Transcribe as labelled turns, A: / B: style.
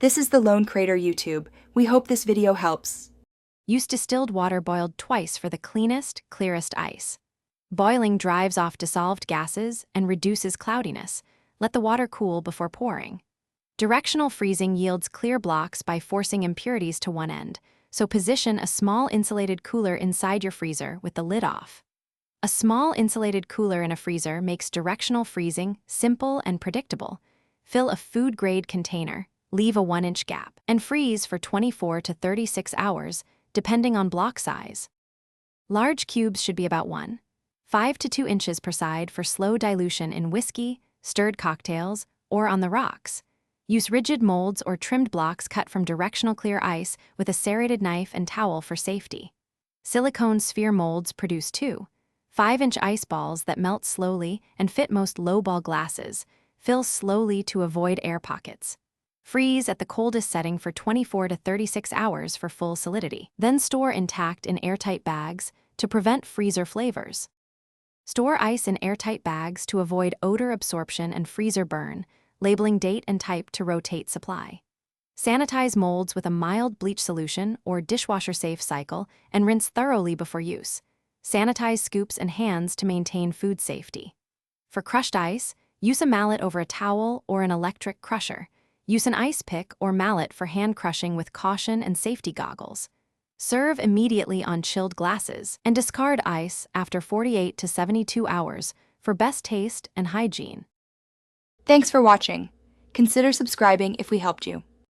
A: This is the Lone Crater YouTube. We hope this video helps.
B: Use distilled water boiled twice for the cleanest, clearest ice. Boiling drives off dissolved gases and reduces cloudiness. Let the water cool before pouring. Directional freezing yields clear blocks by forcing impurities to one end, so position a small insulated cooler inside your freezer with the lid off. A small insulated cooler in a freezer makes directional freezing simple and predictable. Fill a food-grade container, leave a 1-inch gap, and freeze for 24 to 36 hours, depending on block size. Large cubes should be about 1.5 to 2 inches per side for slow dilution in whiskey, stirred cocktails, or on the rocks. Use rigid molds or trimmed blocks cut from directional clear ice with a serrated knife and towel for safety. Silicone sphere molds produce 2.5-inch ice balls that melt slowly and fit most lowball glasses. Fill slowly to avoid air pockets. Freeze at the coldest setting for 24 to 36 hours for full solidity. Then store intact in airtight bags to prevent freezer flavors. Store ice in airtight bags to avoid odor absorption and freezer burn, labeling date and type to rotate supply. Sanitize molds with a mild bleach solution or dishwasher-safe cycle and rinse thoroughly before use. Sanitize scoops and hands to maintain food safety. For crushed ice, use a mallet over a towel or an electric crusher. Use an ice pick or mallet for hand crushing with caution and safety goggles. Serve immediately on chilled glasses and discard ice after 48 to 72 hours for best taste and hygiene.
A: Thanks for watching. Consider subscribing if we helped you.